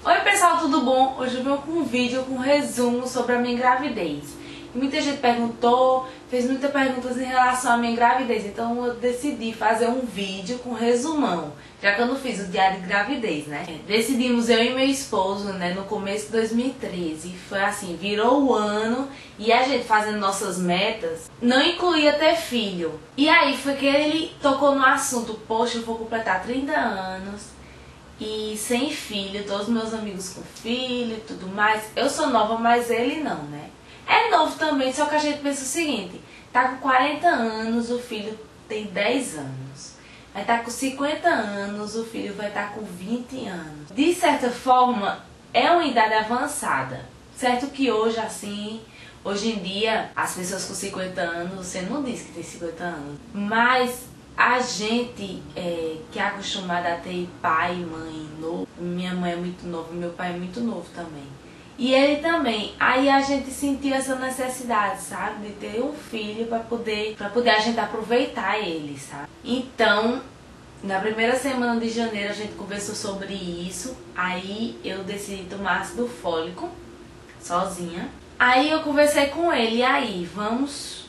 Oi pessoal, tudo bom? Hoje eu venho com um vídeo com um resumo sobre a minha gravidez. Muita gente perguntou, fez muitas perguntas em relação à minha gravidez, então eu decidi fazer um vídeo com resumão, já que eu não fiz o diário de gravidez, né? Decidimos eu e meu esposo, né, no começo de 2013, foi assim, virou o ano e a gente fazendo nossas metas, não incluía ter filho. E aí foi que ele tocou no assunto, poxa, eu vou completar 30 anos e sem filho, todos meus amigos com filho e tudo mais. Eu sou nova, mas ele não, né? É novo também, só que a gente pensa o seguinte, tá com 40 anos, o filho tem 10 anos. Vai estar com 50 anos, o filho vai estar com 20 anos. De certa forma, é uma idade avançada. Certo que hoje, assim, hoje em dia, as pessoas com 50 anos, você não diz que tem 50 anos. Mas a gente que é acostumada a ter pai e mãe novo, minha mãe é muito nova, meu pai é muito novo também. E ele também. Aí a gente sentiu essa necessidade, sabe? De ter um filho pra poder a gente aproveitar ele, sabe? Então, na primeira semana de janeiro a gente conversou sobre isso. Aí eu decidi tomar ácido fólico, sozinha. Aí eu conversei com ele, e aí, vamos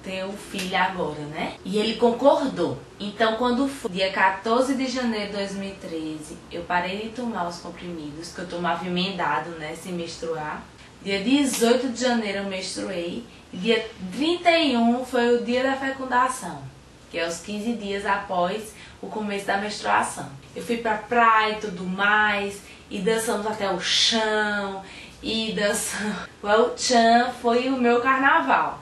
ter um filho agora, né? E ele concordou. Então, quando foi dia 14 de janeiro de 2013, eu parei de tomar os comprimidos, que eu tomava emendado, né, sem menstruar. Dia 18 de janeiro eu menstruei. E dia 31 foi o dia da fecundação, que é os 15 dias após o começo da menstruação. Eu fui pra praia e tudo mais, e dançamos até o chão, e dançamos. O El Chan foi o meu carnaval.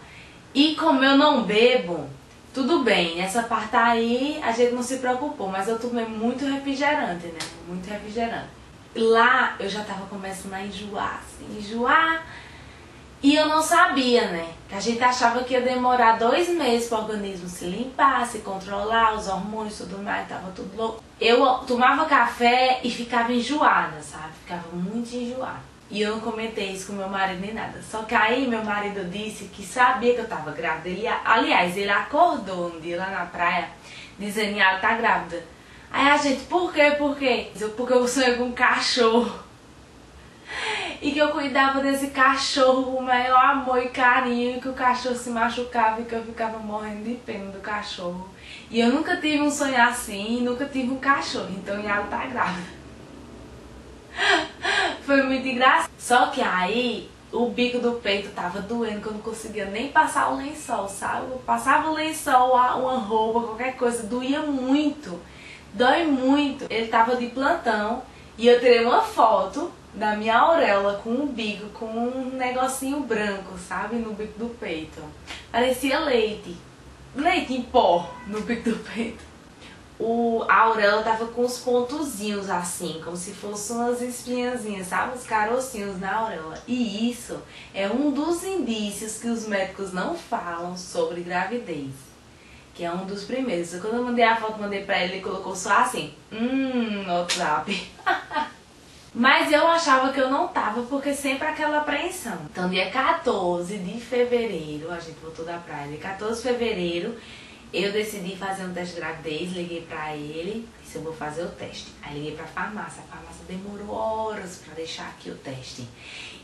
E como eu não bebo, tudo bem, nessa parte aí a gente não se preocupou, mas eu tomei muito refrigerante, né? Muito refrigerante. Lá eu já tava começando a enjoar, assim, enjoar. E eu não sabia, né? Que a gente achava que ia demorar 2 meses para o organismo se limpar, se controlar, os hormônios e tudo mais, tava tudo louco. Eu tomava café e ficava enjoada, sabe? Ficava muito enjoada. E eu não comentei isso com meu marido nem nada. Só que aí meu marido disse que sabia que eu tava grávida. Aliás, ele acordou um dia lá na praia dizendo que ela tá grávida. Aí a gente, por quê? Por quê? Porque eu sonhei com um cachorro. E que eu cuidava desse cachorro com o maior amor e carinho. E que o cachorro se machucava e que eu ficava morrendo de pena do cachorro. E eu nunca tive um sonho assim, nunca tive um cachorro. Então ela tá grávida. Foi muito engraçado. Só que aí o bico do peito tava doendo, que eu não conseguia nem passar o lençol, sabe? Eu passava o lençol, uma roupa, qualquer coisa, doía muito. Dói muito. Ele tava de plantão e eu tirei uma foto da minha auréola com um bico, com um negocinho branco, sabe? No bico do peito. Parecia leite. Leite em pó no bico do peito. A auréola tava com os pontozinhos assim, como se fossem umas espinhazinhas, sabe? Os carocinhos na auréola. E isso é um dos indícios que os médicos não falam sobre gravidez. Que é um dos primeiros. Quando eu mandei a foto, mandei pra ele, ele colocou só assim, no WhatsApp. Mas eu achava que eu não tava, porque sempre aquela apreensão. Então dia 14 de fevereiro, a gente voltou da praia, dia 14 de fevereiro, eu decidi fazer um teste de gravidez, liguei pra ele, disse eu vou fazer o teste. Aí liguei pra farmácia, a farmácia demorou horas pra deixar aqui o teste.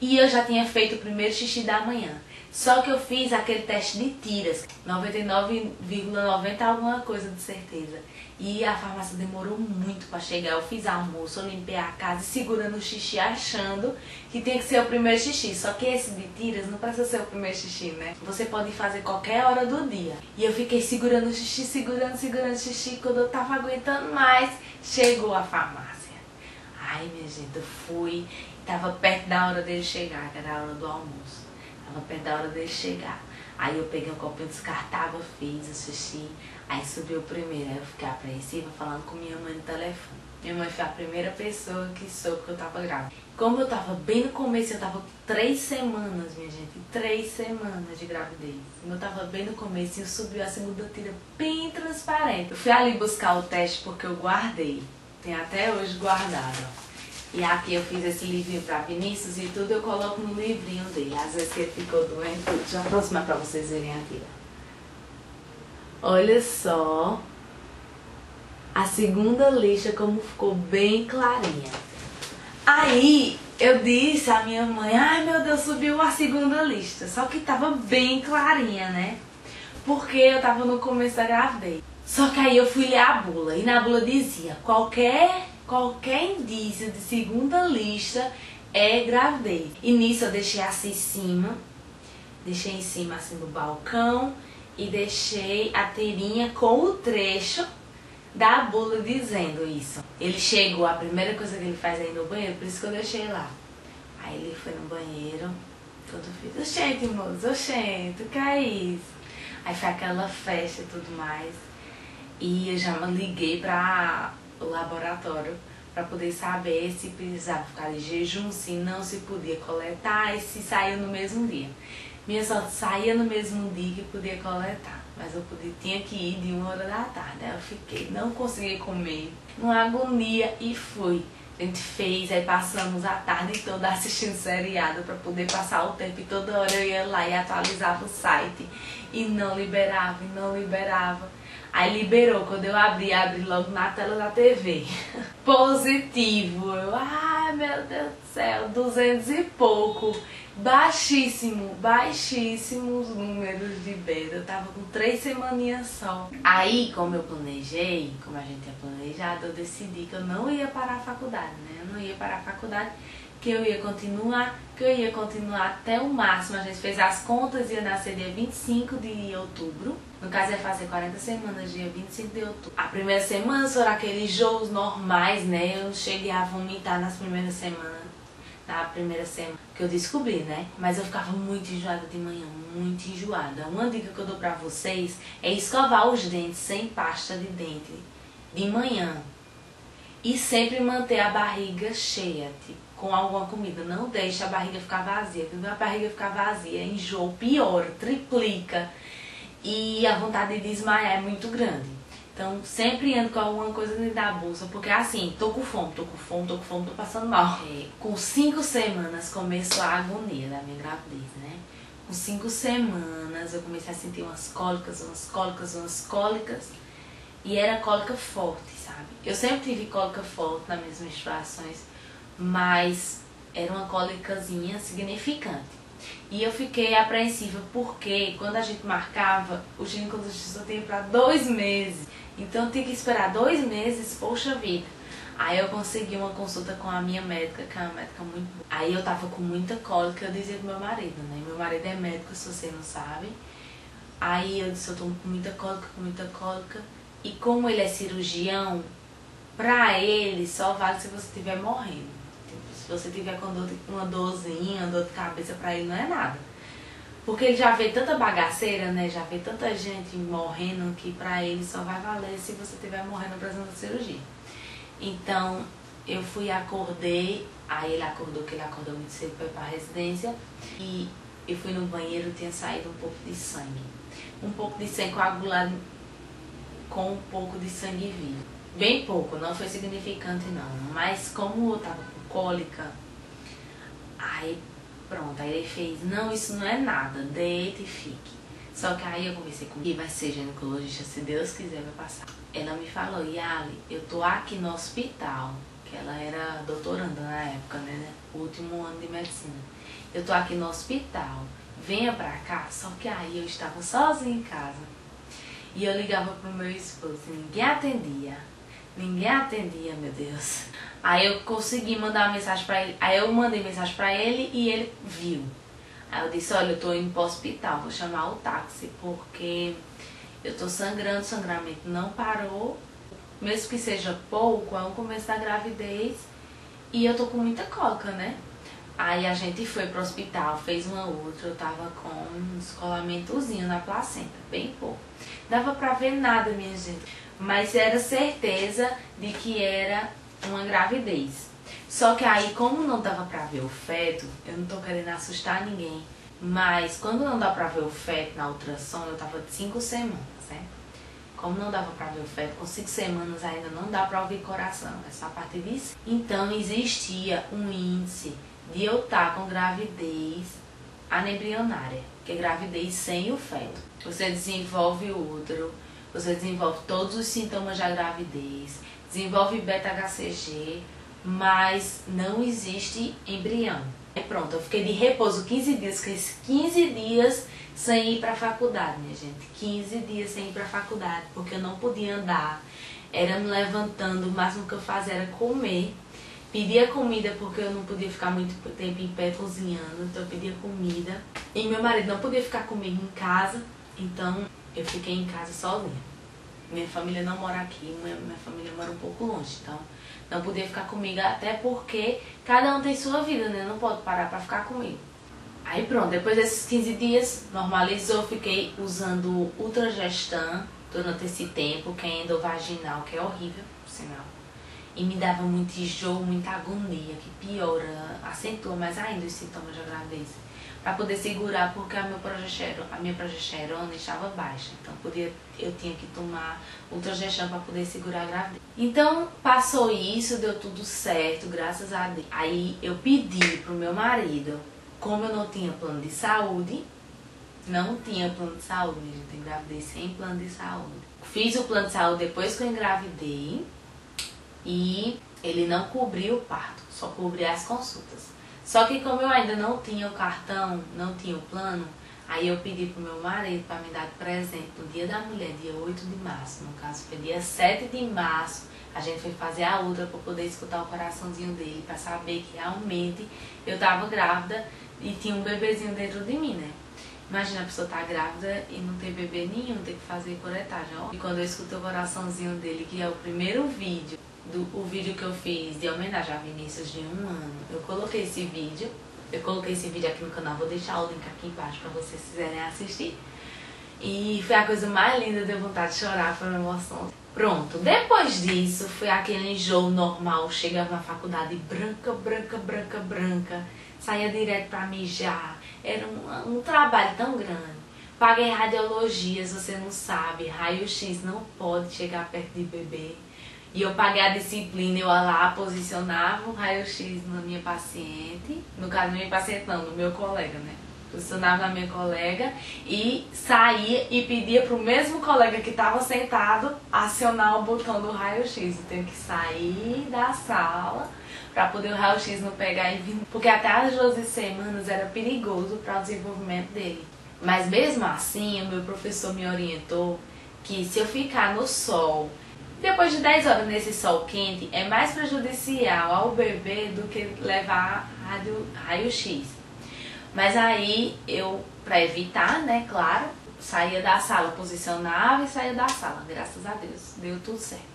E eu já tinha feito o primeiro xixi da manhã. Só que eu fiz aquele teste de tiras, 99,90 alguma coisa de certeza. E a farmácia demorou muito pra chegar. Eu fiz almoço, eu limpei a casa segurando o xixi, achando que tinha que ser o primeiro xixi. Só que esse de tiras não precisa ser o primeiro xixi, né? Você pode fazer qualquer hora do dia. E eu fiquei segurando o xixi, segurando o xixi. Quando eu tava aguentando mais, chegou a farmácia. Ai, minha gente, eu fui. Tava perto da hora dele chegar, que era a hora do almoço. Tava perto da hora dele chegar. Aí eu peguei um copinho descartável, fiz o xixi. Aí subiu o primeiro. Aí eu fiquei apreensiva falando com minha mãe no telefone. Minha mãe foi a primeira pessoa que soube que eu tava grávida. Como eu tava bem no começo, eu tava com 3 semanas, minha gente. 3 semanas de gravidez. Como eu tava bem no começo, eu subiu a segunda tira bem transparente. Eu fui ali buscar o teste porque eu guardei. Tem até hoje guardado, ó. E aqui eu fiz esse livrinho pra Vinícius e tudo eu coloco no livrinho dele. Às vezes que ele ficou doente, deixa eu aproximar pra vocês verem aqui. Olha só a segunda lixa como ficou bem clarinha. Aí eu disse à minha mãe, ai meu Deus, subiu a segunda lista. Só que tava bem clarinha, né? Porque eu tava no começo da gravidez. Só que aí eu fui ler a bula, e na bula dizia, qualquer indício de segunda lista é gravidez. E nisso eu deixei assim em cima assim do balcão, e deixei a tirinha com o trecho da bula dizendo isso. Ele chegou, a primeira coisa que ele faz aí no banheiro, por isso que eu deixei lá. Aí ele foi no banheiro, quando eu fiz, oxente, moço, oxente, o que é isso? Aí foi aquela festa e tudo mais. E eu já liguei para o laboratório para poder saber se precisava ficar de jejum, se não se podia coletar e se saiu no mesmo dia. Minha sorte saía no mesmo dia que podia coletar, mas eu tinha que ir de 1h da tarde. Aí eu fiquei, não consegui comer, uma agonia, e fui. A gente fez, aí passamos a tarde toda assistindo seriado para poder passar o tempo, e toda hora eu ia lá e atualizava o site e não liberava, e não liberava. Aí liberou, quando eu abri logo na tela da TV. Positivo. Eu, ai meu Deus do céu, 200 e pouco. Baixíssimo, baixíssimos números de beta. Eu tava com 3 semaninhas só. Aí, como eu planejei, como a gente tinha planejado, eu decidi que eu não ia parar a faculdade, né? Eu não ia parar a faculdade, que eu ia continuar até o máximo. A gente fez as contas, ia nascer dia 25 de outubro. No caso, ia fazer 40 semanas, dia 25 de outubro. A primeira semana foram aqueles enjoos normais, né? Eu cheguei a vomitar nas primeiras semanas. Na primeira semana que eu descobri, né? Mas eu ficava muito enjoada de manhã, muito enjoada. Uma dica que eu dou pra vocês é escovar os dentes sem pasta de dente de manhã. E sempre manter a barriga cheia, tipo, com alguma comida. Não deixe a barriga ficar vazia. Quando a barriga ficar vazia, enjoo, piora, triplica. E a vontade de desmaiar é muito grande. Então, sempre ando com alguma coisa dentro da bolsa, porque assim, tô com fome, tô passando mal. Com 5 semanas começou a agonia da minha gravidez, né? Com 5 semanas eu comecei a sentir umas cólicas, e era cólica forte, sabe? Eu sempre tive cólica forte nas minhas menstruações, mas era uma cólicazinha significante. E eu fiquei apreensiva porque quando a gente marcava, o ginecologista só tinha para 2 meses. Então eu tinha que esperar 2 meses, poxa vida. Aí eu consegui uma consulta com a minha médica, que é uma médica muito boa. Aí eu tava com muita cólica, eu dizia pro meu marido, né? Meu marido é médico, se você não sabe. Aí eu disse, eu tô com muita cólica. E como ele é cirurgião, pra ele só vale se você estiver morrendo. Se você tiver com uma dorzinha, uma dor de cabeça, pra ele não é nada. Porque ele já vê tanta bagaceira, né? Já vê tanta gente morrendo, que pra ele só vai valer se você estiver morrendo precisando de cirurgia. Então, eu acordei, aí ele acordou, que ele acordou muito cedo pra ir pra residência. E eu fui no banheiro, tinha saído um pouco de sangue. Um pouco de sangue coagulado com um pouco de sangue vivo. Bem pouco, não foi significante não. Mas como eu tava com cólica, aí pronto, aí ele fez, não, isso não é nada, deita e fique. Só que aí eu conversei com ele, vai ser ginecologista, se Deus quiser vai passar. Ela me falou, Yali, eu tô aqui no hospital, que ela era doutoranda na época, né, o último ano de medicina. Eu tô aqui no hospital, venha pra cá. Só que aí eu estava sozinha em casa. E eu ligava pro meu esposo e ninguém atendia. Ninguém atendia, meu Deus. Aí eu consegui mandar uma mensagem pra ele. Aí eu mandei mensagem pra ele e ele viu. Aí eu disse, olha, eu tô indo pro hospital, vou chamar o táxi, porque eu tô sangrando, o sangramento não parou. Mesmo que seja pouco, é um começo da gravidez. E eu tô com muita cólica, né? Aí a gente foi pro hospital, fez uma outra, eu tava com um descolamentozinho na placenta, bem pouco. Dava pra ver nada, minha gente, mas era certeza de que era uma gravidez. Só que aí, como não dava pra ver o feto, eu não tô querendo assustar ninguém, mas quando não dá pra ver o feto na ultrassom, eu tava de 5 semanas, né? Como não dava pra ver o feto, com 5 semanas ainda não dá pra ouvir coração, é só a partir disso. Então existia um índice de eu estar com gravidez anembrionária, que é gravidez sem o feto. Você desenvolve o útero, você desenvolve todos os sintomas da gravidez, desenvolve beta-HCG, mas não existe embrião. Aí pronto, eu fiquei de repouso 15 dias, fiquei 15 dias sem ir pra faculdade, minha gente. 15 dias sem ir pra faculdade, porque eu não podia andar. Era me levantando, o máximo que eu fazia era comer. Pedia comida porque eu não podia ficar muito tempo em pé cozinhando, então eu pedia comida. E meu marido não podia ficar comigo em casa, então eu fiquei em casa sozinha. Minha família não mora aqui, minha família mora um pouco longe, então não podia ficar comigo, até porque cada um tem sua vida, né? Não pode parar pra ficar comigo. Aí pronto, depois desses 15 dias, normalizou, fiquei usando Ultragestan durante esse tempo, que é endovaginal, que é horrível, por sinal. E me dava muito enjoo, muita agonia, que piora, acentua mais ainda os sintomas da gravidez. Para poder segurar, porque a minha progesterona estava baixa. Então eu tinha que tomar Ultragestan para poder segurar a gravidez. Então passou isso, deu tudo certo, graças a Deus. Aí eu pedi pro meu marido, como eu não tinha plano de saúde, gente, engravidei sem plano de saúde. Fiz o plano de saúde depois que eu engravidei. E ele não cobriu o parto, só cobria as consultas. Só que como eu ainda não tinha o cartão, não tinha o plano, aí eu pedi pro meu marido para me dar de presente no dia da mulher, dia 8 de março. No caso foi dia 7 de março, a gente foi fazer a ultra para poder escutar o coraçãozinho dele, para saber que realmente eu tava grávida e tinha um bebezinho dentro de mim, né? Imagina a pessoa tá grávida e não ter bebê nenhum, ter que fazer curetagem, ó. E quando eu escutei o coraçãozinho dele, que é o primeiro vídeo, o vídeo que eu fiz de homenagem a Vinícius de 1 ano, eu coloquei esse vídeo aqui no canal, vou deixar o link aqui embaixo pra vocês quiserem assistir. E foi a coisa mais linda, deu vontade de chorar, foi uma emoção. Pronto, depois disso foi aquele enjoo normal, chegava na faculdade branca, saía direto pra mijar, era um trabalho tão grande. Paguei radiologias, você não sabe, raio-x não pode chegar perto de bebê. E eu paguei a disciplina, eu lá posicionava o raio-x na minha paciente, no caso na minha paciente não, no meu colega, né? Posicionava na minha colega e saía e pedia pro mesmo colega que estava sentado acionar o botão do raio-x. Eu tenho que sair da sala para poder o raio-x não pegar e vir, porque até as 12 semanas era perigoso para o desenvolvimento dele. Mas mesmo assim, o meu professor me orientou que se eu ficar no sol, depois de 10 horas nesse sol quente, é mais prejudicial ao bebê do que levar raio-x. Mas aí eu, pra evitar, né, claro, saía da sala, posicionava e saía da sala. Graças a Deus, deu tudo certo.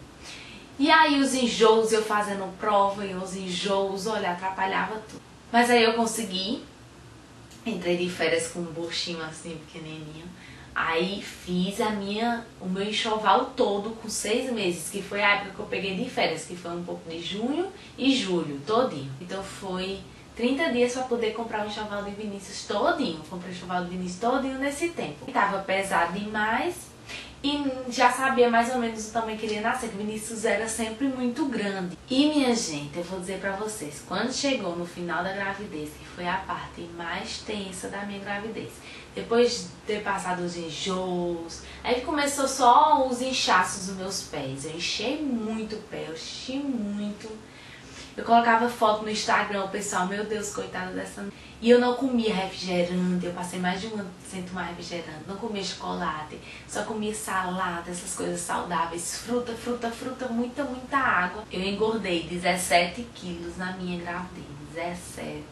E aí os enjoos, eu fazendo prova e os enjoos, olha, atrapalhava tudo. Mas aí eu consegui, entrei de férias com um buchinho assim, pequenininho. Aí fiz o meu enxoval todo com 6 meses, que foi a época que eu peguei de férias, que foi um pouco de junho e julho, todinho. Então foi 30 dias para poder comprar o enxoval de Vinícius todinho. Comprei o enxoval de Vinícius todinho nesse tempo. Tava pesado demais e já sabia mais ou menos o tamanho que ele ia nascer, que Vinícius era sempre muito grande. E minha gente, eu vou dizer pra vocês, quando chegou no final da gravidez, que foi a parte mais tensa da minha gravidez, depois de ter passado os enjoos, aí começou só os inchaços dos meus pés. Eu enchei muito o pé, eu enchi muito. Eu colocava foto no Instagram, o pessoal, meu Deus, coitada dessa... E eu não comia refrigerante, eu passei mais de um ano sem tomar refrigerante, não comia chocolate, só comia salada, essas coisas saudáveis, fruta, muita água. Eu engordei 17 quilos na minha gravidez, 17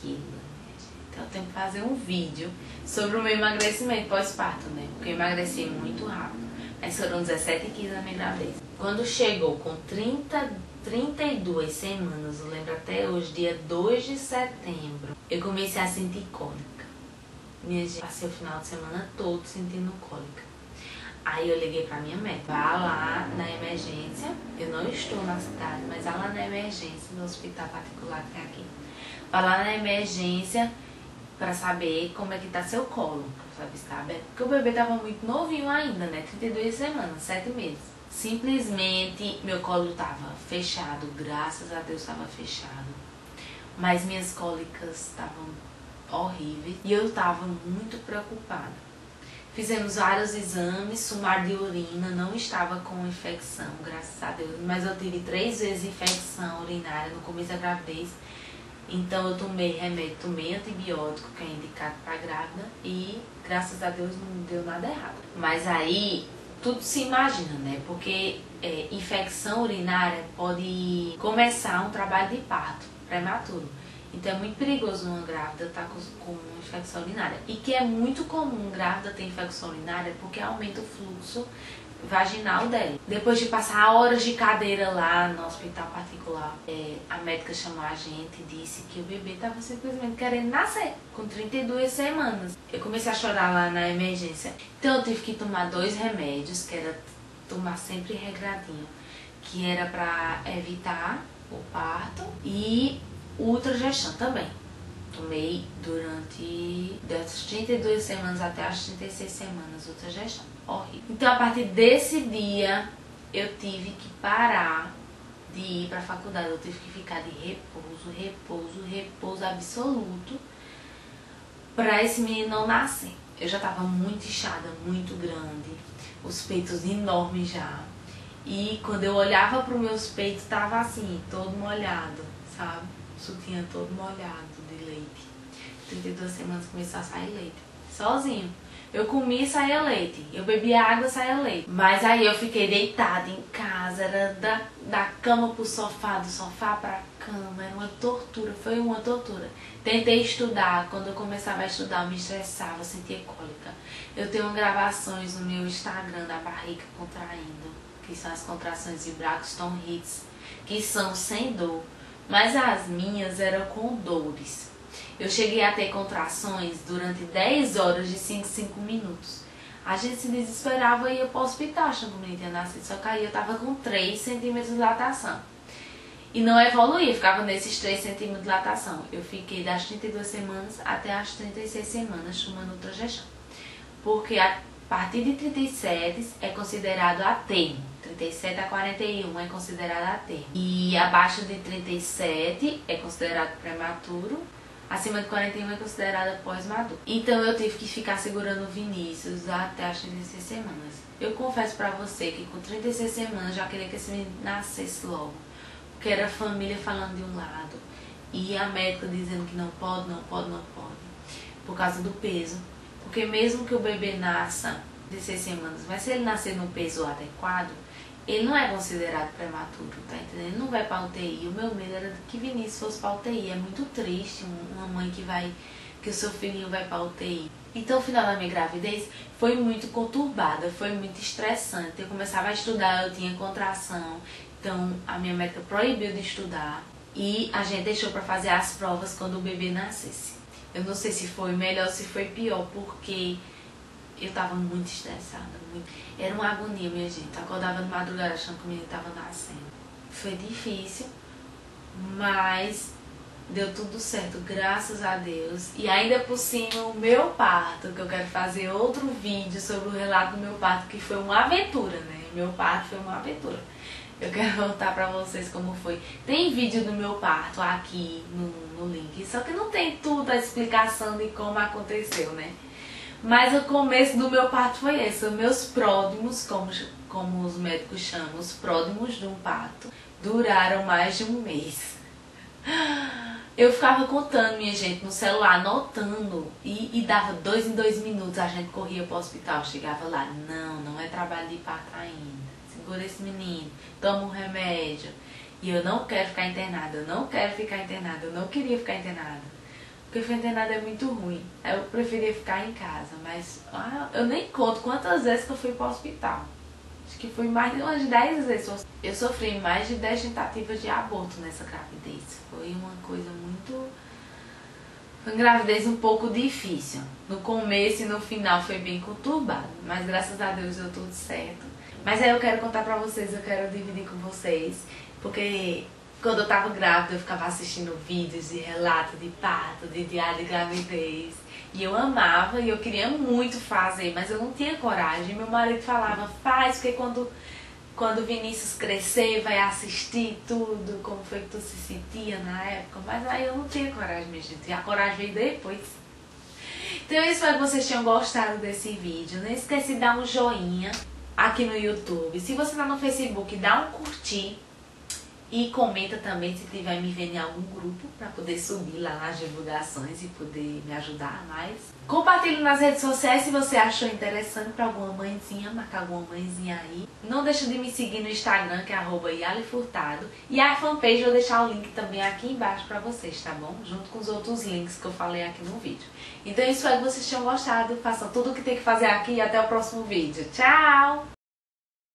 quilos, minha gente. Então eu tenho que fazer um vídeo sobre o meu emagrecimento pós-parto, né? Porque eu emagreci muito rápido, mas foram 17 quilos na minha gravidez. Quando chegou com 32 semanas, eu lembro até hoje, dia 2 de setembro, eu comecei a sentir cólica. Minha gente, passei o final de semana todo sentindo cólica. Aí eu liguei pra minha médica, vá lá na emergência, eu não estou na cidade, mas vá lá na emergência, no hospital particular que tem aqui. Vá lá na emergência pra saber como é que tá seu colo, pra saber se tá aberto. Porque o bebê tava muito novinho ainda, né, 32 semanas, 7 meses. Simplesmente meu colo estava fechado, graças a Deus estava fechado. Mas minhas cólicas estavam horríveis e eu estava muito preocupada. Fizemos vários exames, sumário de urina, não estava com infecção, graças a Deus. Mas eu tive 3 vezes infecção urinária no começo da gravidez. Então eu tomei remédio, tomei antibiótico, que é indicado para grávida. E graças a Deus não deu nada errado. Mas aí tudo se imagina, né? Porque infecção urinária pode começar um trabalho de parto prematuro. Então é muito perigoso uma grávida estar com infecção urinária. E que é muito comum grávida ter infecção urinária porque aumenta o fluxo vaginal dela. Depois de passar horas de cadeira lá no hospital particular, a médica chamou a gente e disse que o bebê estava simplesmente querendo nascer, com 32 semanas. Eu comecei a chorar lá na emergência. Então eu tive que tomar 2 remédios, que era tomar sempre regradinho, que era para evitar o parto e ultragestão também. Tomei durante das 32 semanas até as 36 semanas ultragestão. Horrível. Então a partir desse dia eu tive que parar de ir para a faculdade. Eu tive que ficar de repouso absoluto para esse menino não nascer. Eu já estava muito inchada, muito grande, os peitos enormes já. E quando eu olhava para os meus peitos, tava assim, todo molhado, sabe? Sutiã todo molhado de leite. 32 semanas começou a sair leite, sozinho. Eu comia e saía leite, eu bebia água e saía leite. Mas aí eu fiquei deitada em casa, era da cama pro sofá, do sofá pra cama, era uma tortura, foi uma tortura. Tentei estudar, quando eu começava a estudar eu me estressava, eu sentia cólica. Eu tenho gravações no meu Instagram da barriga contraindo, que são as contrações de Braxton Hicks, que são sem dor. Mas as minhas eram com dores. Eu cheguei a ter contrações durante 10 horas de 5 minutos. A gente se desesperava e ia para o hospital achando que o menino tinha nascido. Só que aí eu tava com 3 centímetros de dilatação. E não evoluía, ficava nesses 3 centímetros de dilatação. Eu fiquei das 32 semanas até as 36 semanas tomando ultragestão. Porque a partir de 37 é considerado a termo. 37 a 41 é considerado a termo. E abaixo de 37 é considerado prematuro. Acima de 41 é considerada pós-maduro. Então eu tive que ficar segurando o Vinícius até as 36 semanas. Eu confesso pra você que com 36 semanas eu já queria que esse menino nascesse logo. Porque era a família falando de um lado e a médica dizendo que não pode. Por causa do peso. Porque mesmo que o bebê nasça 16 semanas, mas se ele nascer no peso adequado, ele não é considerado prematuro, tá entendendo? Ele não vai pra UTI. O meu medo era que Vinícius fosse pra UTI. É muito triste uma mãe que o seu filhinho vai pra UTI. Então o final da minha gravidez foi muito conturbada, foi muito estressante. Eu começava a estudar, eu tinha contração. Então a minha médica proibiu de estudar. E a gente deixou pra fazer as provas quando o bebê nascesse. Eu não sei se foi melhor ou se foi pior, porque eu tava muito estressada, muito. Era uma agonia, minha gente. Eu acordava de madrugada achando que o menino tava nascendo. Foi difícil, mas deu tudo certo, graças a Deus. E ainda por cima, o meu parto, que eu quero fazer outro vídeo sobre o relato do meu parto, que foi uma aventura, né? Meu parto foi uma aventura. Eu quero contar pra vocês como foi. Tem vídeo do meu parto aqui no link, só que não tem tudo a explicação de como aconteceu, né? Mas o começo do meu parto foi esse. Os meus pródromos, como os médicos chamam, os pródromos de um parto, duraram mais de um mês. Eu ficava contando, minha gente, no celular, anotando. E dava 2 em 2 minutos, a gente corria pro hospital. Chegava lá, não é trabalho de parto ainda. Segura esse menino, toma um remédio. E eu não quero ficar internada, eu não quero ficar internada, eu não queria ficar internada. Porque ficar internada é muito ruim. Eu preferia ficar em casa, mas eu nem conto quantas vezes que eu fui para o hospital. Acho que foi mais de umas 10 vezes. Eu sofri mais de 10 tentativas de aborto nessa gravidez. Foi uma coisa muito... Foi uma gravidez um pouco difícil. No começo e no final foi bem conturbado, mas graças a Deus deu tudo certo. Mas aí eu quero contar pra vocês, eu quero dividir com vocês, porque... Quando eu tava grávida, eu ficava assistindo vídeos de relato de parto, de diário de gravidez. E eu amava e eu queria muito fazer, mas eu não tinha coragem. Meu marido falava, faz, porque quando o Vinícius crescer, vai assistir tudo, como foi que tu se sentia na época. Mas aí eu não tinha coragem, minha gente. E a coragem veio depois. Então eu espero que vocês tenham gostado desse vídeo. Não esquece de dar um joinha aqui no YouTube. Se você tá no Facebook, dá um curtir. E comenta também se tiver me vendo em algum grupo para poder subir lá nas divulgações e poder me ajudar mais. Compartilhe nas redes sociais se você achou interessante para alguma mãezinha, marcar alguma mãezinha aí. Não deixa de me seguir no Instagram, que é @yalifurtado. E a fanpage eu vou deixar o link também aqui embaixo para vocês, tá bom? Junto com os outros links que eu falei aqui no vídeo. Então eu espero que vocês tenham gostado. Façam tudo o que tem que fazer aqui e até o próximo vídeo. Tchau!